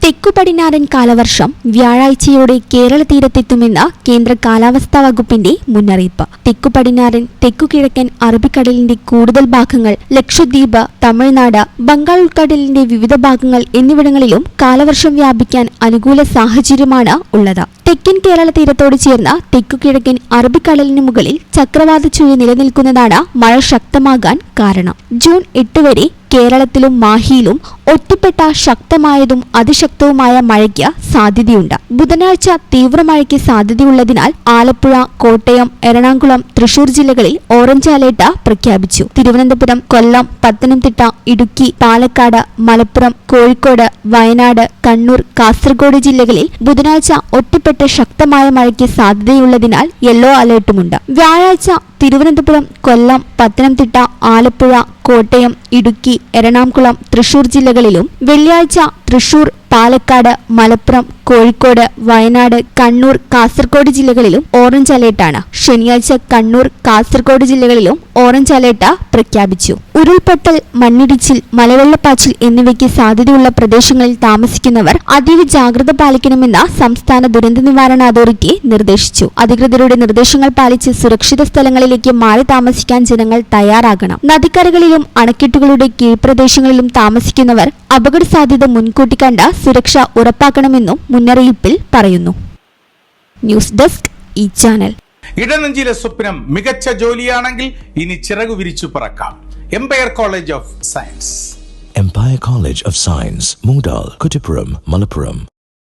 തെക്കുപടിഞ്ഞാറൻ കാലവർഷം വ്യാഴാഴ്ചയോടെ കേരള തീരത്തെത്തുമെന്ന് കേന്ദ്ര കാലാവസ്ഥാ വകുപ്പിന്റെ മുന്നറിയിപ്പ്. തെക്കുപടിഞ്ഞാറൻ തെക്കുകിഴക്കൻ അറബിക്കടലിന്റെ കൂടുതൽ ഭാഗങ്ങൾ, ലക്ഷദ്വീപ്, തമിഴ്നാട്, ബംഗാൾ ഉൾക്കടലിന്റെ വിവിധ ഭാഗങ്ങൾ എന്നിവിടങ്ങളിലും കാലവർഷം വ്യാപിക്കാൻ അനുകൂല സാഹചര്യമാണ് ഉള്ളത്. തെക്കൻ കേരള തീരത്തോട് ചേർന്ന തെക്കുകിഴക്കൻ അറബിക്കടലിന് മുകളിൽ ചക്രവാത ചുഴി നിലനിൽക്കുന്നതാണ് മഴ ശക്തമാകാൻ കാരണം. ജൂൺ 8 വരെ കേരളത്തിലും മാഹിയിലും ഒറ്റപ്പെട്ട ശക്തമായതും അതിശക്തവുമായ മഴയ്ക്ക് സാധ്യതയുണ്ട്. ബുധനാഴ്ച തീവ്രമഴയ്ക്ക് സാധ്യതയുള്ളതിനാൽ ആലപ്പുഴ, കോട്ടയം, എറണാകുളം, തൃശൂർ ജില്ലകളിൽ ഓറഞ്ച് അലേർട്ട് പ്രഖ്യാപിച്ചു. തിരുവനന്തപുരം, കൊല്ലം, പത്തനംതിട്ട, ഇടുക്കി, പാലക്കാട്, മലപ്പുറം, കോഴിക്കോട്, വയനാട്, കണ്ണൂർ, കാസർഗോഡ് ജില്ലകളിൽ ബുധനാഴ്ച ഒറ്റപ്പെട്ട ശക്തമായ മഴയ്ക്ക് സാധ്യതയുള്ളതിനാൽ യെല്ലോ അലേർട്ടുമുണ്ട്. വ്യാഴാഴ്ച തിരുവനന്തപുരം, കൊല്ലം, പത്തനംതിട്ട, ആലപ്പുഴ, കോട്ടയം, ഇടുക്കി, എറണാകുളം, തൃശൂർ ജില്ലകളിലും വെള്ളിയാഴ്ച തൃശൂർ, പാലക്കാട്, മലപ്പുറം, കോഴിക്കോട്, വയനാട്, കണ്ണൂർ, കാസർഗോഡ് ജില്ലകളിലും ഓറഞ്ച് അലേർട്ടാണ്. ശനിയാഴ്ച കണ്ണൂർ, കാസർഗോഡ് ജില്ലകളിലും ഓറഞ്ച് അലേർട്ട് പ്രഖ്യാപിച്ചു. ഉരുൾപൊട്ടൽ, മണ്ണിടിച്ചിൽ, മലവെള്ളപ്പാച്ചിൽ എന്നിവയ്ക്ക് സാധ്യതയുള്ള പ്രദേശങ്ങളിൽ താമസിക്കുന്നവർ അതീവ ജാഗ്രത പാലിക്കണമെന്ന് സംസ്ഥാന ദുരന്ത നിവാരണ അതോറിറ്റി നിർദ്ദേശിച്ചു. അധികൃതരുടെ നിർദ്ദേശങ്ങൾ പാലിച്ച് സുരക്ഷിത സ്ഥലങ്ങളിലേക്ക് മാറി താമസിക്കാൻ ജനങ്ങൾ തയ്യാറാകണം. നദിക്കരകളിലും അണക്കെട്ടുകളുടെ കീഴ്പ്രദേശങ്ങളിലും താമസിക്കുന്നവർ അപകട സാധ്യത മുൻകൂട്ടി കണ്ട് സുരക്ഷ ഉറപ്പാക്കണമെന്നും മുന്നറിയിപ്പിൽ പറയുന്നു. ന്യൂസ് ഡെസ്ക് ഈ ചാനൽ. ഇടനെഞ്ചിലെ സ്വപ്നം മികച്ച ജോലിയാണെങ്കിൽ ഇനി ചിറകു വിരിച്ചു പറക്കാം. Empire College of Science. Empire College of Science, Moondal, Kuttipuram, Malappuram.